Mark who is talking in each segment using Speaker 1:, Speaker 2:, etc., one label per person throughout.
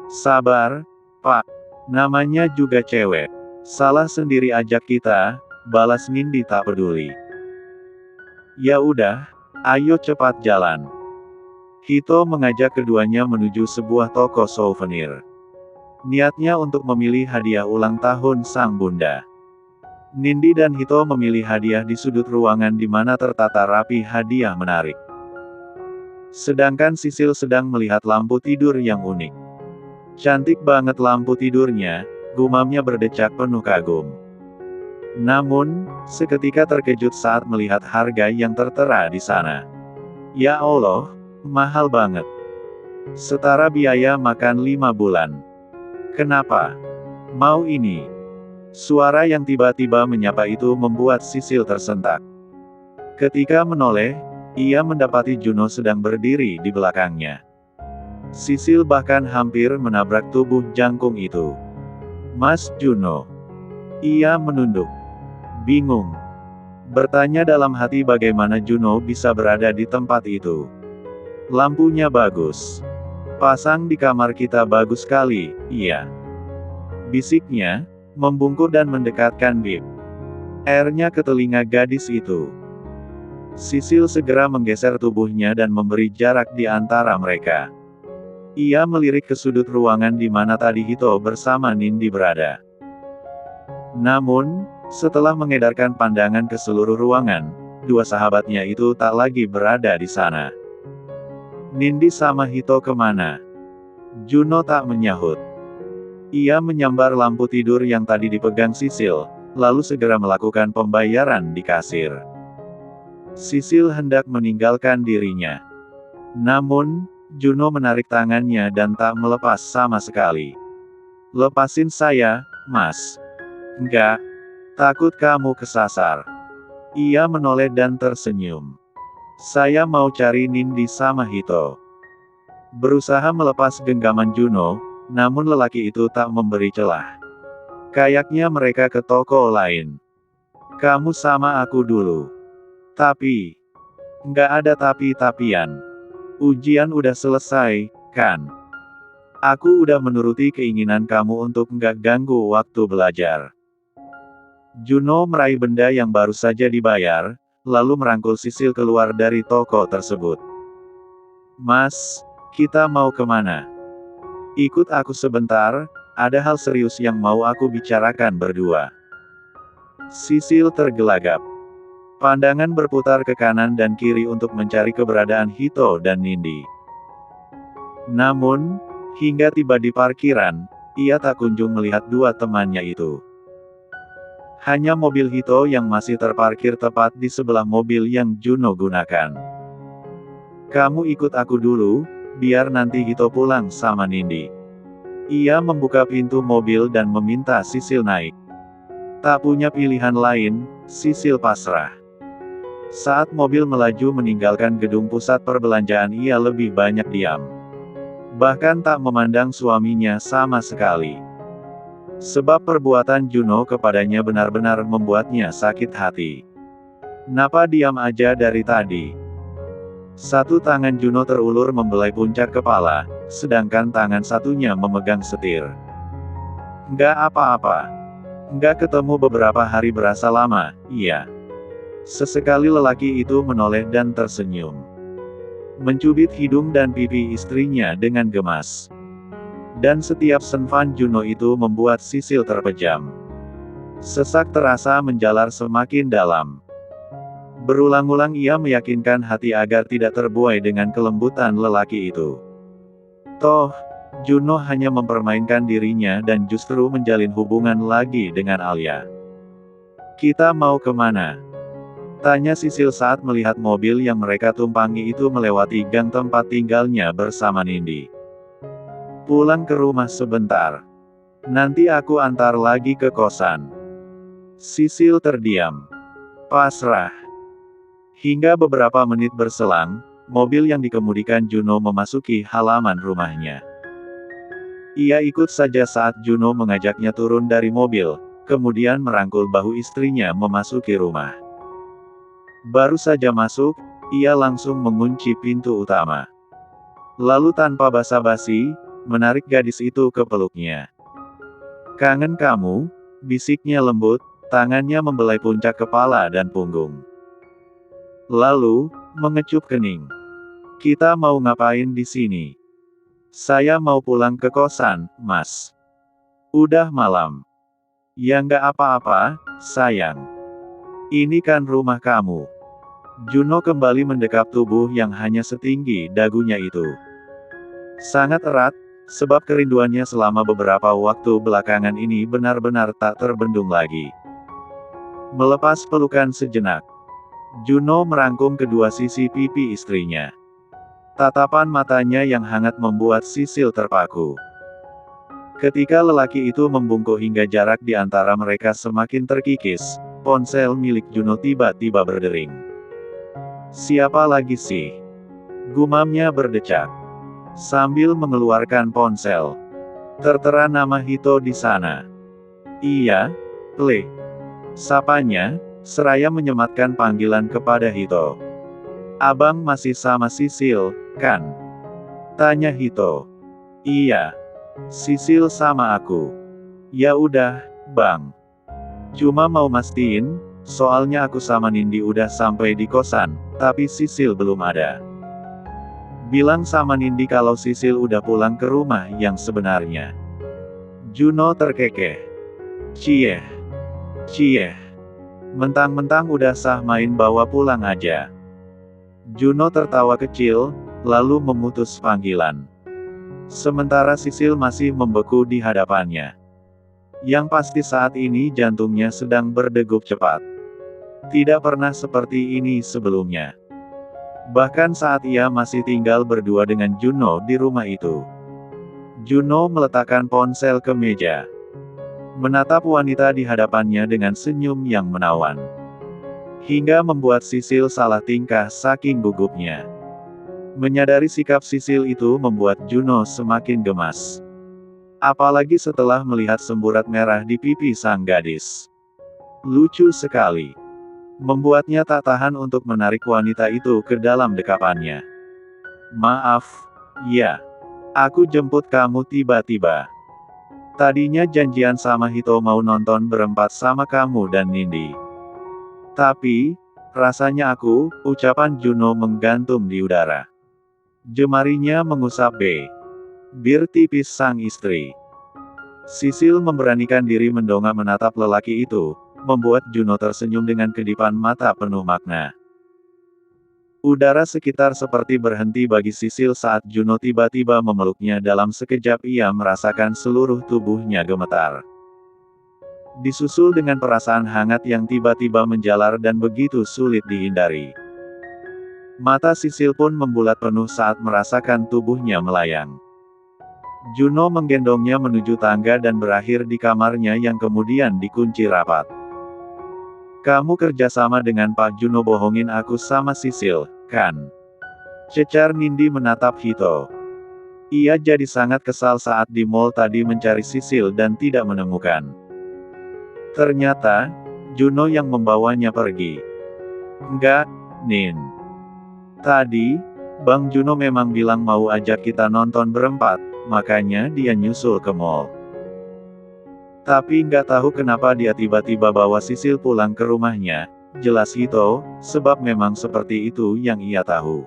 Speaker 1: Sabar, Pak. Namanya juga cewek. Salah sendiri ajak kita, balas Nindi tak peduli. Ya udah, ayo cepat jalan. Hito mengajak keduanya menuju sebuah toko souvenir. Niatnya untuk memilih hadiah ulang tahun sang bunda. Nindi dan Hito memilih hadiah di sudut ruangan di mana tertata rapi hadiah menarik. Sedangkan Sisil sedang melihat lampu tidur yang unik. Cantik banget lampu tidurnya, gumamnya berdecak penuh kagum. Namun, seketika terkejut saat melihat harga yang tertera di sana. Ya Allah, mahal banget. Setara biaya makan 5 bulan. Kenapa? Mau ini? Suara yang tiba-tiba menyapa itu membuat Sisil tersentak. Ketika menoleh, ia mendapati Juno sedang berdiri di belakangnya. Sisil bahkan hampir menabrak tubuh jangkung itu. Mas Juno. Ia menunduk. Bingung. Bertanya dalam hati bagaimana Juno bisa berada di tempat itu. Lampunya bagus. Pasang di kamar kita bagus sekali, iya. Bisiknya, membungkuk dan mendekatkan bib airnya ke telinga gadis itu. Sisil segera menggeser tubuhnya dan memberi jarak di antara mereka. Ia melirik ke sudut ruangan di mana tadi Hito bersama Nindi berada. Namun, setelah mengedarkan pandangan ke seluruh ruangan, dua sahabatnya itu tak lagi berada di sana. Nindi sama Hito kemana? Juno tak menyahut. Ia menyambar lampu tidur yang tadi dipegang Sisil, lalu segera melakukan pembayaran di kasir. Sisil hendak meninggalkan dirinya. Namun, Juno menarik tangannya dan tak melepas sama sekali. Lepasin saya, Mas. Enggak. Takut kamu kesasar. Ia menoleh dan tersenyum. Saya mau cari Nindi sama Hito. Berusaha melepas genggaman Juno, namun lelaki itu tak memberi celah. Kayaknya mereka ke toko lain. Kamu sama aku dulu. Tapi, nggak ada tapi-tapian. Ujian udah selesai, kan? Aku udah menuruti keinginan kamu untuk nggak ganggu waktu belajar. Juno meraih benda yang baru saja dibayar, lalu merangkul Sisil keluar dari toko tersebut. Mas, kita mau kemana? Ikut aku sebentar, ada hal serius yang mau aku bicarakan berdua. Sisil tergelagap. Pandangan berputar ke kanan dan kiri untuk mencari keberadaan Hito dan Nindi. Namun, hingga tiba di parkiran, ia tak kunjung melihat dua temannya itu. Hanya mobil Hito yang masih terparkir tepat di sebelah mobil yang Juno gunakan. Kamu ikut aku dulu, biar nanti Hito pulang sama Nindi. Ia membuka pintu mobil dan meminta Sisil naik. Tak punya pilihan lain, Sisil pasrah. Saat mobil melaju meninggalkan gedung pusat perbelanjaan, ia lebih banyak diam. Bahkan tak memandang suaminya sama sekali. Sebab perbuatan Juno kepadanya benar-benar membuatnya sakit hati. Napa diam aja dari tadi? Satu tangan Juno terulur membelai puncak kepala, sedangkan tangan satunya memegang setir. Nggak apa-apa. Nggak ketemu beberapa hari berasa lama, iya. Sesekali lelaki itu menoleh dan tersenyum. Mencubit hidung dan pipi istrinya dengan gemas. Dan setiap senvan Juno itu membuat Sisil terpejam. Sesak terasa menjalar semakin dalam. Berulang-ulang ia meyakinkan hati agar tidak terbuai dengan kelembutan lelaki itu. Toh, Juno hanya mempermainkan dirinya dan justru menjalin hubungan lagi dengan Alia. Kita mau kemana? Tanya Sisil saat melihat mobil yang mereka tumpangi itu melewati gang tempat tinggalnya bersama Nindi. Pulang ke rumah sebentar. Nanti aku antar lagi ke kosan. Sisil terdiam. Pasrah. Hingga beberapa menit berselang, mobil yang dikemudikan Juno memasuki halaman rumahnya. Ia ikut saja saat Juno mengajaknya turun dari mobil, kemudian merangkul bahu istrinya memasuki rumah. Baru saja masuk, ia langsung mengunci pintu utama. Lalu tanpa basa-basi, menarik gadis itu ke peluknya. "Kangen kamu?" bisiknya lembut, tangannya membelai puncak kepala dan punggung. Lalu, mengecup kening. "Kita mau ngapain di sini?" "Saya mau pulang ke kosan, Mas. Udah malam." "Ya nggak apa-apa, sayang. Ini kan rumah kamu." Juno kembali mendekap tubuh yang hanya setinggi dagunya itu. Sangat erat, sebab kerinduannya selama beberapa waktu belakangan ini benar-benar tak terbendung lagi. Melepas pelukan sejenak, Juno merangkum kedua sisi pipi istrinya. Tatapan matanya yang hangat membuat Sisil terpaku. Ketika lelaki itu membungkuk hingga jarak di antara mereka semakin terkikis, ponsel milik Juno tiba-tiba berdering. "Siapa lagi sih?" gumamnya berdecak, sambil mengeluarkan ponsel. "Tertera nama Hito di sana." "Iya, Le," sapanya, seraya menyematkan panggilan kepada Hito. "Abang masih sama Sisil, kan?" tanya Hito. "Iya. Sisil sama aku." "Ya udah, Bang. Cuma mau mastiin, soalnya aku sama Nindi udah sampai di kosan, tapi Sisil belum ada. Bilang sama Nindi kalau Sisil udah pulang ke rumah yang sebenarnya." Juno terkekeh. "Cieh. Cieh. Mentang-mentang udah sah main bawa pulang aja." Juno tertawa kecil, lalu memutus panggilan. Sementara Sisil masih membeku di hadapannya. Yang pasti saat ini jantungnya sedang berdegup cepat. Tidak pernah seperti ini sebelumnya. Bahkan saat ia masih tinggal berdua dengan Juno di rumah itu. Juno meletakkan ponsel ke meja. Menatap wanita di hadapannya dengan senyum yang menawan. Hingga membuat Sisil salah tingkah saking gugupnya. Menyadari sikap Sisil itu membuat Juno semakin gemas. Apalagi setelah melihat semburat merah di pipi sang gadis. Lucu sekali. Membuatnya tak tahan untuk menarik wanita itu ke dalam dekapannya. "Maaf, ya. Aku jemput kamu tiba-tiba. Tadinya janjian sama Hito mau nonton berempat sama kamu dan Nindi. Tapi, rasanya aku," ucapan Juno menggantung di udara. Jemarinya mengusap bir tipis sang istri. Sisil memberanikan diri mendongak menatap lelaki itu, membuat Juno tersenyum dengan kedipan mata penuh makna. Udara sekitar seperti berhenti bagi Sisil saat Juno tiba-tiba memeluknya. Dalam sekejap ia merasakan seluruh tubuhnya gemetar. Disusul dengan perasaan hangat yang tiba-tiba menjalar dan begitu sulit dihindari. Mata Sisil pun membulat penuh saat merasakan tubuhnya melayang. Juno menggendongnya menuju tangga dan berakhir di kamarnya yang kemudian dikunci rapat. "Kamu kerjasama dengan Pak Juno bohongin aku sama Sisil, kan?" cecar Nindi menatap Hito. Ia jadi sangat kesal saat di mall tadi mencari Sisil dan tidak menemukan. Ternyata, Juno yang membawanya pergi. "Enggak, Nin. Tadi, Bang Juno memang bilang mau ajak kita nonton berempat, makanya dia nyusul ke mall. Tapi nggak tahu kenapa dia tiba-tiba bawa Sisil pulang ke rumahnya," jelas Hito, sebab memang seperti itu yang ia tahu.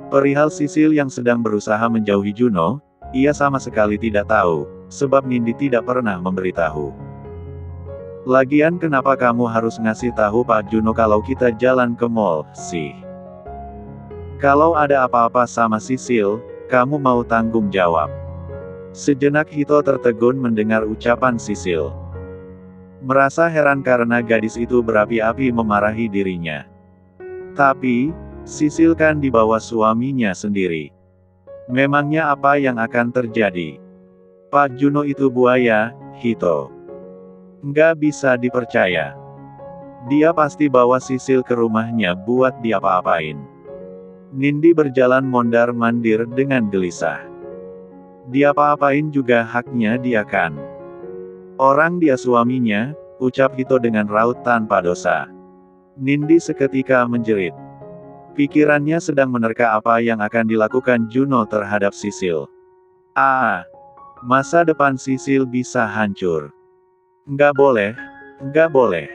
Speaker 1: Perihal Sisil yang sedang berusaha menjauhi Juno, ia sama sekali tidak tahu, sebab Nindi tidak pernah memberitahu. "Lagian kenapa kamu harus ngasih tahu Pak Juno kalau kita jalan ke mall, sih? Kalau ada apa-apa sama Sisil, kamu mau tanggung jawab?" Sejenak Hito tertegun mendengar ucapan Sisil. Merasa heran karena gadis itu berapi-api memarahi dirinya. Tapi, Sisil kan di bawah suaminya sendiri. Memangnya apa yang akan terjadi? Pak Juno itu buaya, Hito. Nggak bisa dipercaya. Dia pasti bawa Sisil ke rumahnya buat diapa-apain. Nindi berjalan mondar-mandir dengan gelisah. Diapa-apain juga haknya dia kan. Orang dia suaminya, ucap Hito dengan raut tanpa dosa. Nindi seketika menjerit. Pikirannya sedang menerka apa yang akan dilakukan Juno terhadap Sisil. Ah, masa depan Sisil bisa hancur. Nggak boleh, nggak boleh.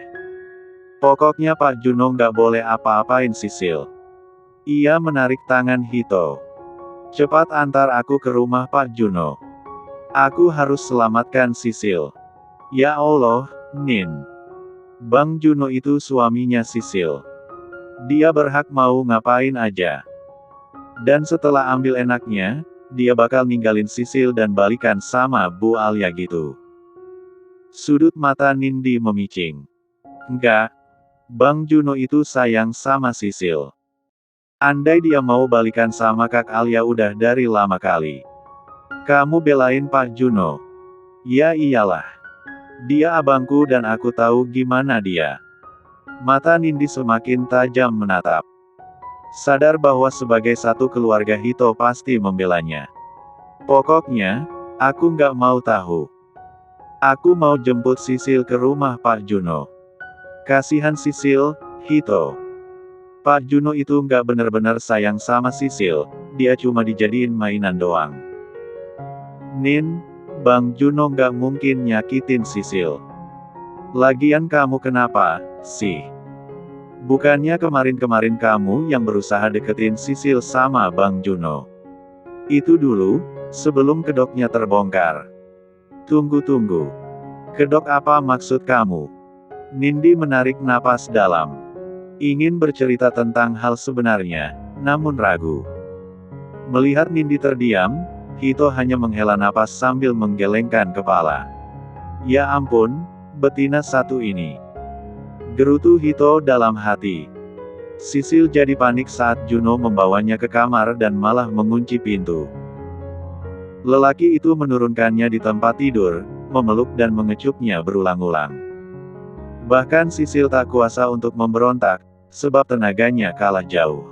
Speaker 1: Pokoknya Pak Juno nggak boleh apa-apain Sisil. Ia menarik tangan Hito. Cepat antar aku ke rumah Pak Juno. Aku harus selamatkan Sisil. Ya Allah, Nin. Bang Juno itu suaminya Sisil. Dia berhak mau ngapain aja. Dan setelah ambil enaknya, dia bakal ninggalin Sisil dan balikan sama Bu Alia gitu. Sudut mata Nindi memicing. Enggak. Bang Juno itu sayang sama Sisil. Andai dia mau balikan sama Kak Alia udah dari lama kali. Kamu belain Pak Juno. Ya iyalah. Dia abangku dan aku tahu gimana dia. Mata Nindi semakin tajam menatap. Sadar bahwa sebagai satu keluarga Hito pasti membelanya. Pokoknya, aku nggak mau tahu. Aku mau jemput Sisil ke rumah Pak Juno. Kasihan Sisil, Hito. Pak Juno itu nggak bener-bener sayang sama Sisil, dia cuma dijadiin mainan doang. Nin, Bang Juno nggak mungkin nyakitin Sisil. Lagian kamu kenapa, sih? Bukannya kemarin-kemarin kamu yang berusaha deketin Sisil sama Bang Juno. Itu dulu, sebelum kedoknya terbongkar. Tunggu-tunggu. Kedok apa maksud kamu? Nindi menarik napas dalam. Ingin bercerita tentang hal sebenarnya, namun ragu. Melihat Nindi terdiam, Hito hanya menghela napas sambil menggelengkan kepala. Ya ampun, betina satu ini. Gerutu Hito dalam hati. Sisil jadi panik saat Juno membawanya ke kamar dan malah mengunci pintu. Lelaki itu menurunkannya di tempat tidur, memeluk dan mengecupnya berulang-ulang. Bahkan Sisil tak kuasa untuk memberontak, sebab tenaganya kalah jauh.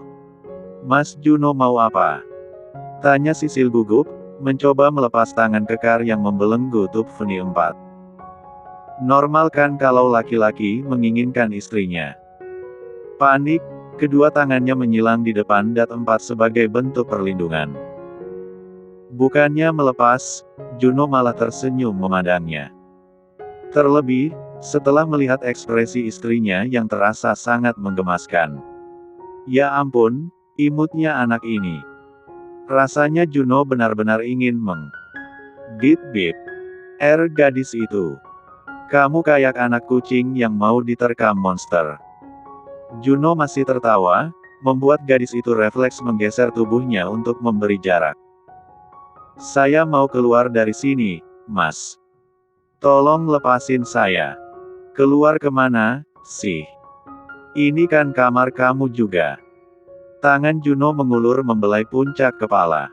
Speaker 1: Mas Juno mau apa? Tanya Sisil gugup, mencoba melepas tangan kekar yang membelenggu Tupfeni 4. Normal kan kalau laki-laki menginginkan istrinya. Panik, kedua tangannya menyilang di depan Dat 4 sebagai bentuk perlindungan. Bukannya melepas, Juno malah tersenyum memandangnya. Terlebih, setelah melihat ekspresi istrinya yang terasa sangat menggemaskan. Ya ampun, imutnya anak ini. Rasanya Juno benar-benar ingin bip-bip. Gadis itu. Kamu kayak anak kucing yang mau diterkam monster. Juno masih tertawa, membuat gadis itu refleks menggeser tubuhnya untuk memberi jarak. Saya mau keluar dari sini, Mas. Tolong lepasin saya. Keluar kemana, sih? Ini kan kamar kamu juga. Tangan Juno mengulur membelai puncak kepala.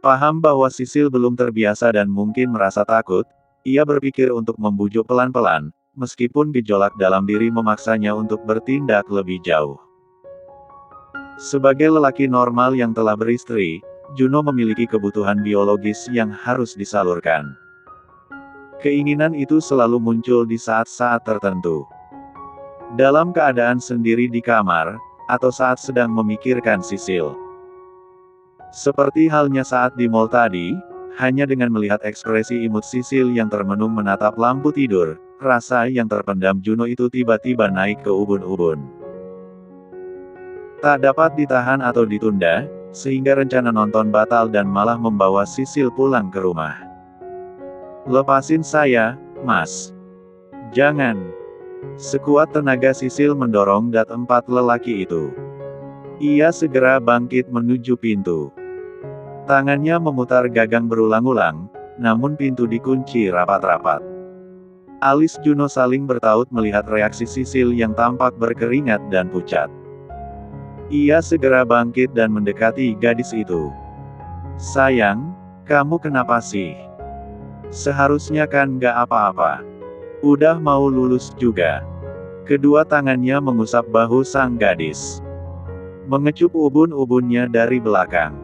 Speaker 1: Paham bahwa Sisil belum terbiasa dan mungkin merasa takut, ia berpikir untuk membujuk pelan-pelan, meskipun gejolak dalam diri memaksanya untuk bertindak lebih jauh. Sebagai lelaki normal yang telah beristri, Juno memiliki kebutuhan biologis yang harus disalurkan. Keinginan itu selalu muncul di saat-saat tertentu. Dalam keadaan sendiri di kamar, atau saat sedang memikirkan Sisil. Seperti halnya saat di mall tadi, hanya dengan melihat ekspresi imut Sisil yang termenung menatap lampu tidur, rasa yang terpendam Juno itu tiba-tiba naik ke ubun-ubun. Tak dapat ditahan atau ditunda, sehingga rencana nonton batal dan malah membawa Sisil pulang ke rumah. Lepasin saya, Mas. Jangan. Sekuat tenaga Sisil mendorong Dat 4 lelaki itu. Ia segera bangkit menuju pintu. Tangannya memutar gagang berulang-ulang, namun pintu dikunci rapat-rapat. Alis Juno saling bertaut melihat reaksi Sisil yang tampak berkeringat dan pucat. Ia segera bangkit dan mendekati gadis itu. Sayang, kamu kenapa sih? Seharusnya kan nggak apa-apa. Udah mau lulus juga. Kedua tangannya mengusap bahu sang gadis. Mengecup ubun-ubunnya dari belakang.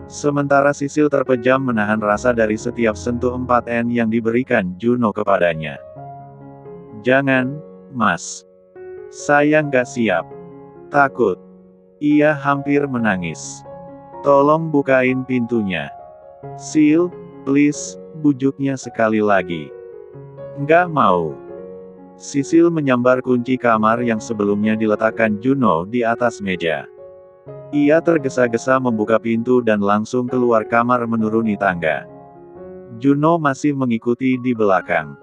Speaker 1: Sementara Sisil terpejam menahan rasa dari setiap sentuh 4N yang diberikan Juno kepadanya. Jangan, Mas. Saya nggak siap. Takut. Ia hampir menangis. Tolong bukain pintunya. Sil, please, bujuknya sekali lagi. Nggak mau. Sisil menyambar kunci kamar yang sebelumnya diletakkan Juno di atas meja. Ia tergesa-gesa membuka pintu dan langsung keluar kamar menuruni tangga. Juno masih mengikuti di belakang.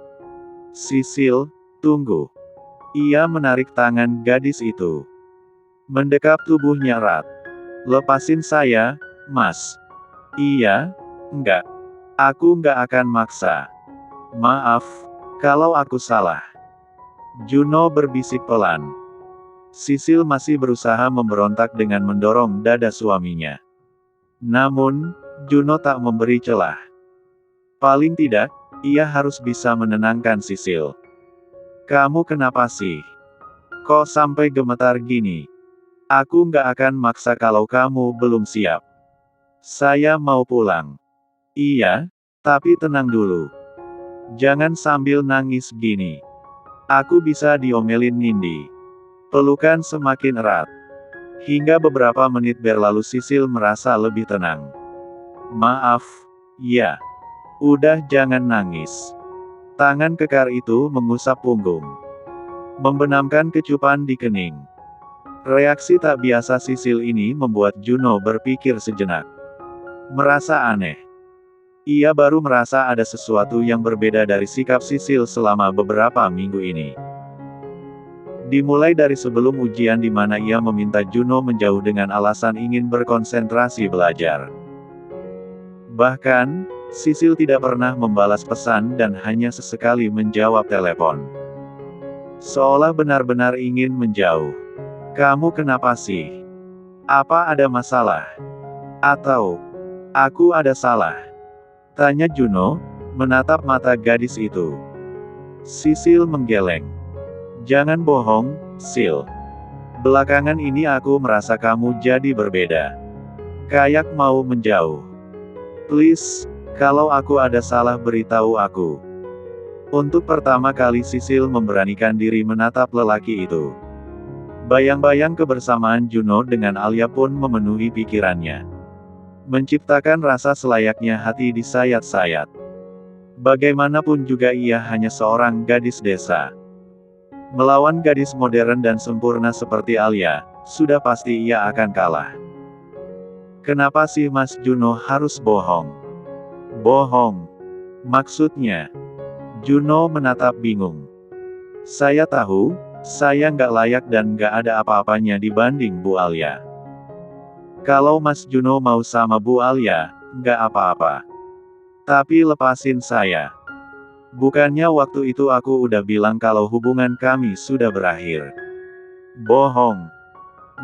Speaker 1: Sisil, tunggu. Ia menarik tangan gadis itu. Mendekap tubuhnya erat. Lepasin saya, Mas. Iya? Enggak. Aku nggak akan maksa. Maaf, kalau aku salah. Juno berbisik pelan. Sisil masih berusaha memberontak dengan mendorong dada suaminya. Namun, Juno tak memberi celah. Paling tidak, ia harus bisa menenangkan Sisil. Kamu kenapa sih? Kok sampai gemetar gini? Aku nggak akan maksa kalau kamu belum siap. Saya mau pulang. Iya, tapi tenang dulu. Jangan sambil nangis gini. Aku bisa diomelin Nindi. Pelukan semakin erat. Hingga beberapa menit berlalu Sisil merasa lebih tenang. Maaf, ya. Udah jangan nangis. Tangan kekar itu mengusap punggung. Membenamkan kecupan di kening. Reaksi tak biasa Sisil ini membuat Juno berpikir sejenak. Merasa aneh. Ia baru merasa ada sesuatu yang berbeda dari sikap Sisil selama beberapa minggu ini. Dimulai dari sebelum ujian di mana ia meminta Juno menjauh dengan alasan ingin berkonsentrasi belajar. Bahkan, Sisil tidak pernah membalas pesan dan hanya sesekali menjawab telepon. Seolah benar-benar ingin menjauh. Kamu kenapa sih? Apa ada masalah? Atau, aku ada salah? Tanya Juno, menatap mata gadis itu. Sisil menggeleng. Jangan bohong, Sil. Belakangan ini aku merasa kamu jadi berbeda. Kayak mau menjauh. Please, kalau aku ada salah beritahu aku. Untuk pertama kali Sisil memberanikan diri menatap lelaki itu. Bayang-bayang kebersamaan Juno dengan Alia pun memenuhi pikirannya. Menciptakan rasa selayaknya hati disayat-sayat. Bagaimanapun juga ia hanya seorang gadis desa. Melawan gadis modern dan sempurna seperti Alia, sudah pasti ia akan kalah. Kenapa sih Mas Juno harus bohong? Bohong? Maksudnya? Juno menatap bingung. Saya tahu, saya nggak layak dan nggak ada apa-apanya dibanding Bu Alia. Kalau Mas Juno mau sama Bu Alia, nggak apa-apa. Tapi lepasin saya. Bukannya waktu itu aku udah bilang kalau hubungan kami sudah berakhir. Bohong.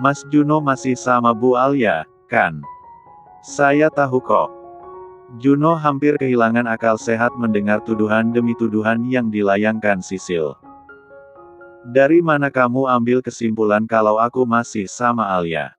Speaker 1: Mas Juno masih sama Bu Alia, kan? Saya tahu kok. Juno hampir kehilangan akal sehat mendengar tuduhan demi tuduhan yang dilayangkan Sisil. Dari mana kamu ambil kesimpulan kalau aku masih sama Alia?